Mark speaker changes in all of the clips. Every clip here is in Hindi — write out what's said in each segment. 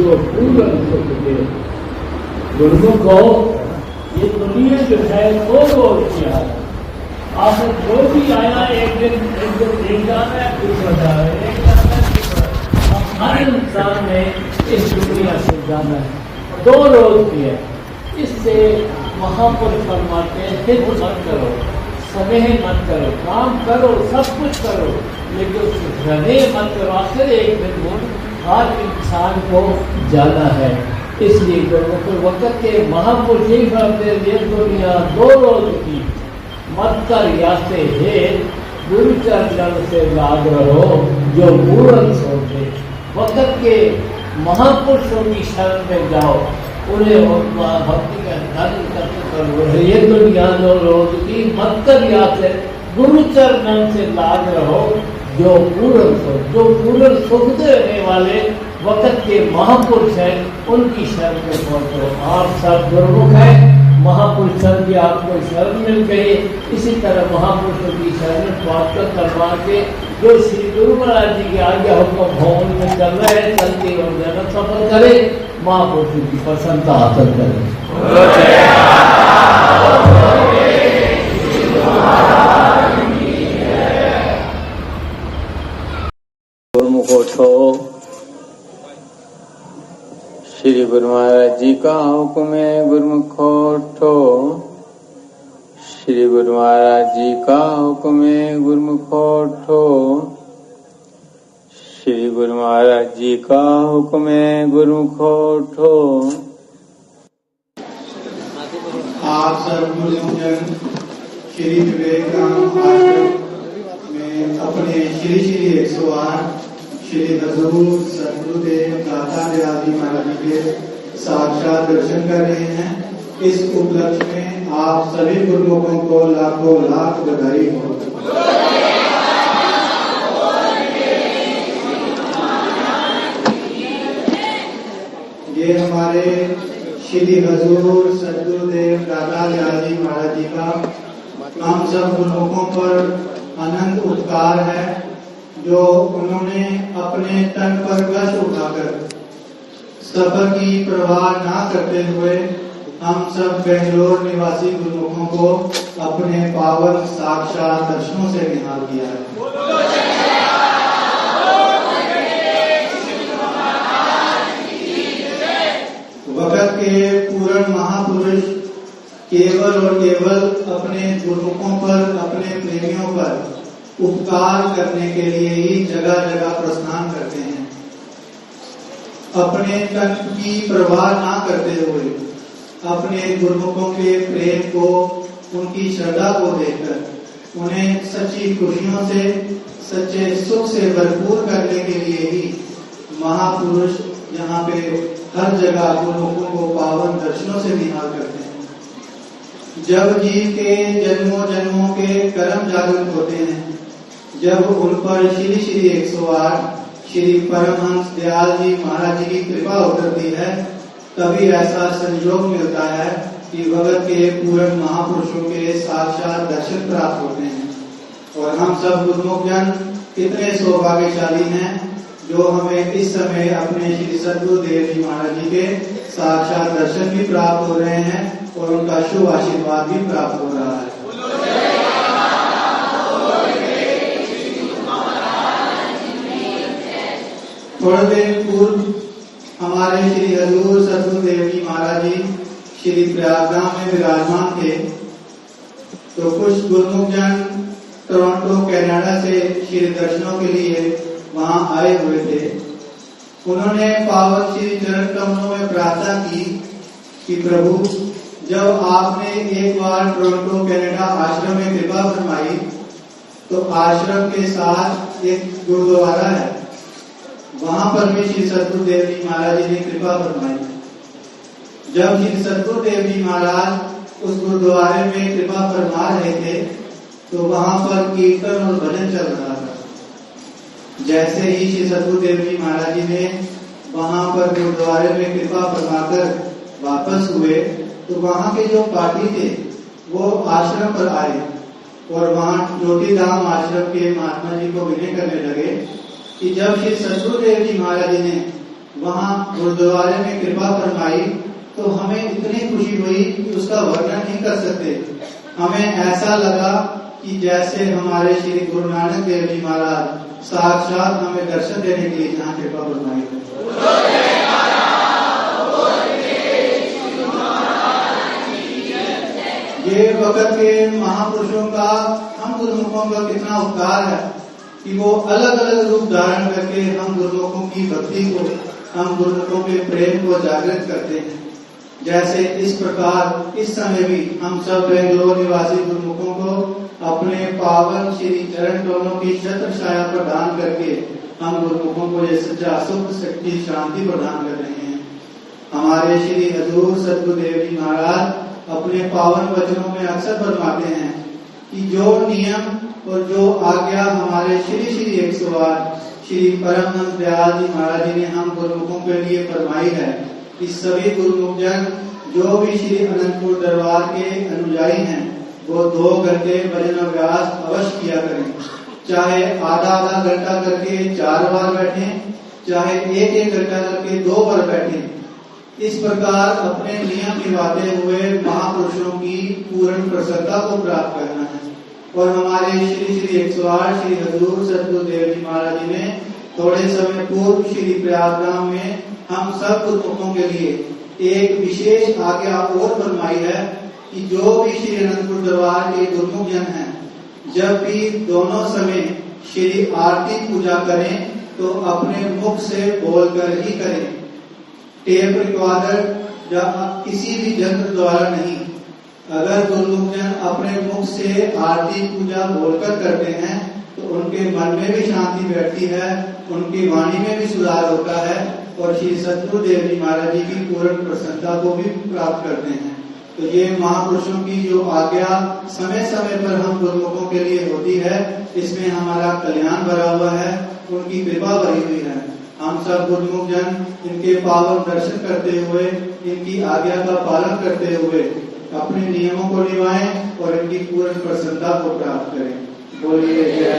Speaker 1: जो पूर्ण सुख दे। गुरुमुखो, ये दुनिया जो है दो रोज की है। आखिर जो भी आया एक दिन एक जाना है, दूसरा जाना है, एक जाना है, दूसरा। हर इंसान ने इस दुनिया से जाना है, दो रोज की है। इससे महापुरुष फरमाते हैं, हित मत करो, स्नेह मत करो, काम करो, सब कुछ करो, लेकिन उससे स्नेह मत करो। आखिर एक दिन हर इंसान को जाना है। इसलिए तो वक्त के महापुरुष ही करते, ये दुनिया दो रोज की मत कर यासे है, गुरु चरण से लाग रहो जो पूर्ण सोचे। वक्त के महापुरुषों की शरण में जाओ, उन्हें भक्ति का धन करो। ये दुनिया दो रोज की मत कर यासे, गुरु चरण से लाग रहो जो पूर्ण सुख। जो पूर्ण सुख देने वाले वक्त के महापुरुष हैं, उनकी शरण में पहुंचो। आप सब गुरुमुख हैं, महापुरुषों की आपको शरण मिल गई। इसी तरह महापुरुषों की शरण प्राप्त करवा के जो श्री गुरु महाराज जी के आज्ञा हुक्म भवन में चल रहे हैं, चलते और जन्म सफल करे, महापुरुषों की प्रसन्नता हासिल करें।
Speaker 2: गुरुमुखो ठो, श्री गुरु महाराज जी का हुक्म है। गुरुमुखो ठो, श्री गुरु महाराज जी का हुक्म है। गुरुमुखो ठो, श्री गुरु महाराज जी का हुक्म है। गुरुमुखो ठो।
Speaker 3: आप सब गुरुजन श्री विवेकानंद आश्रम में अपने श्री श्री 108 श्री हजूर सदगुरुदेव दाता दयाली महाराज जी के साक्षात दर्शन कर रहे हैं। इस उपलक्ष्य में आप सभी गुरुमुखों को लाखों लाख बधाई हो। ये हमारे श्री हजूर सदगुरुदेव दाता दयाली महाराज जी का हम सब गुरुमुखों पर अनंत उपकार है, जो उन्होंने अपने तन पर कष्ट उठाकर सफर की परवाह ना करते हुए हम सब बेंगलोर निवासी गुरुमुखों को अपने पावन साक्षात दर्शनों से निहाल किया है। वक्त के पूर्ण महापुरुष केवल और केवल अपने गुरुमुखों पर, अपने प्रेमियों पर उपकार करने के लिए ही जगह जगह प्रस्थान करते हैं। अपने तन की परवाह ना करते हुए अपने गुरुमुखों के प्रेम को, उनकी श्रद्धा को देखकर उन्हें सच्ची खुशियों से, सच्चे सुख से भरपूर करने के लिए ही महापुरुष यहाँ पे हर जगह गुरुमुखों को पावन दर्शनों से निहाल करते हैं। जब जीव के जन्मों जन्मों के कर्म जागृत होते हैं, जब उन पर श्री श्री 108 श्री परमहंस दयाल जी महाराज जी की कृपा उतरती है, तभी ऐसा संयोग मिलता है कि भगत के पूर्ण महापुरुषों के साक्षात दर्शन प्राप्त होते हैं। और हम सब गुरुमुख जन कितने सौभाग्यशाली हैं, जो हमें इस समय अपने श्री सदगुरुदेव जी महाराज जी के साक्षात दर्शन भी प्राप्त हो रहे हैं और उनका शुभ आशीर्वाद भी प्राप्त हो रहा है। थोड़ी देर पूर्व हमारे श्री हजूर सदगुरुदेव जी महाराज जी श्री प्रयागराज में विराजमान थे, तो कुछ गुरुमुख जन टोरंटो कनाडा से श्री दर्शनों के लिए वहां आए हुए थे। उन्होंने पावन श्री चरण कमलों में प्रार्थना की कि प्रभु, जब आपने एक बार टोरंटो कनाडा आश्रम में कृपा फरमाई, तो आश्रम के साथ एक गुरुद्वारा है, वहां पर भी श्री सदगुरुदेव जी महाराज जी ने कृपा फरमाई। जब श्री सदगुरुदेव जी महाराज उस गुरुद्वारे में कृपा फरमा रहे थे, तो वहां पर कीर्तन और भजन चल रहा था। जैसे ही श्री सदगुरुदेव जी महाराज जी ने वहां पर गुरुद्वारे में कृपा फरमाकर वापस हुए, तो वहां के जो पाठी थे वो आश्रम पर आए और वहां ज्योतिधाम आश्रम के महात्मा जी को विनय करने लगे कि जब श्री सदगुरुदेव जी महाराज जी ने वहाँ गुरुद्वारे में कृपा फरमाई तो हमें इतनी खुशी हुई कि उसका वर्णन नहीं कर सकते। हमें ऐसा लगा कि जैसे हमारे श्री गुरु नानक देव जी महाराज साक्षात हमें दर्शन देने के लिए यहाँ कृपा फरमाई है। ये वक्त के महापुरुषों का हम गुरुमुखों का कितना उपकार है कि वो अलग अलग रूप धारण करके हम गुरुमुखों की भक्ति को, हम गुरुमुखों के प्रेम को जागृत करते हैं। जैसे इस प्रकार इस समय भी हम सब बेंगलोर निवासी गुरुमुखों को अपने पावन श्री चरण कमलों की छत्र छाया प्रदान करके हम गुरुमुखों को ये सच्चा सुख शक्ति शांति प्रदान कर रहे हैं। हमारे श्री हजूर सतगुरुदेव जी महाराज अपने पावन वचनों में अक्सर फरमाते हैं कि जो नियम और जो आज्ञा हमारे श्री श्री 108 श्री परमहंस दयाल जी महाराज जी ने हम गुरुमुखों के लिए फरमाई है कि सभी गुरुमुख जन जो भी श्री अनंतपुर दरबार के अनुयायी हैं वो 2 घंटे भजन अभ्यास अवश्य किया करें। चाहे आधा घंटा करके 4 बार बैठें, चाहे 1 घंटा करके 2 बार बैठें। इस प्रकार अपने नियम निभाते हुए महापुरुषों की पूर्ण प्रसन्नता को प्राप्त करना है। और हमारे श्री श्री 108 श्री हजूर सतगुरुदेव जी महाराज जी ने थोड़े समय पूर्व श्री प्रयागराम में हम सब गुरुमुखों के लिए एक विशेष आज्ञा और फरमाई है कि जो भी श्री अनंतपुर दरबार के गुरुमुख जन हैं, जब भी दोनों समय श्री आरती पूजा करें तो अपने मुख से बोलकर ही करें, टेप रिकॉर्डर या किसी भी यंत्र द्वारा नहीं। अगर गुरुमुख जन अपने मुख से आरती पूजा बोलकर करते हैं तो उनके मन में भी शांति बैठती है, उनकी वाणी में भी सुधार होता है और श्री सतगुरुदेव जी महाराज जी की पूर्ण प्रसन्नता को भी प्राप्त करते हैं। तो ये महापुरुषों की जो आज्ञा समय समय पर हम गुरुमुखों के लिए होती है, इसमें हमारा कल्याण भरा हुआ है, उनकी कृपा भरी हुई है। हम सब गुरुमुख जन इनके पावन दर्शन करते हुए, इनकी आज्ञा का पालन करते हुए अपने नियमों को निभाएं और इनकी पूर्ण प्रसन्नता को प्राप्त करें। बोलिए जय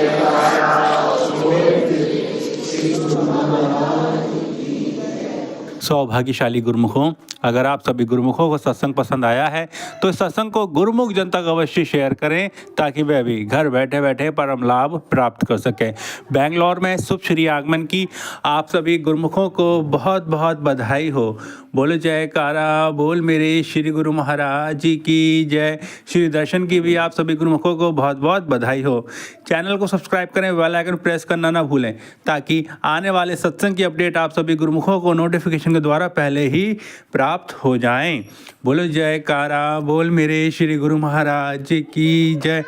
Speaker 4: सौभाग्यशाली गुरुमुखों, अगर आप सभी गुरुमुखों को सत्संग पसंद आया है तो इस सत्संग को गुरुमुख जन तक अवश्य शेयर करें ताकि वे भी घर बैठे बैठे परम लाभ प्राप्त कर सकें। बेंगलोर में शुभ श्री आगमन की आप सभी गुरुमुखों को बहुत बहुत बधाई हो। बोलो जयकारा बोल मेरे श्री गुरु महाराज जी की जय। श्री दर्शन की भी आप सभी गुरुमुखों को बहुत बहुत बधाई हो। चैनल को सब्सक्राइब करें, बेल आइकन प्रेस करना ना भूलें ताकि आने वाले सत्संग की अपडेट आप सभी गुरुमुखों को नोटिफिकेशन के द्वारा पहले ही प्राप्त हो जाएं। बोलो जयकारा बोल मेरे श्री गुरु महाराज जी की जय।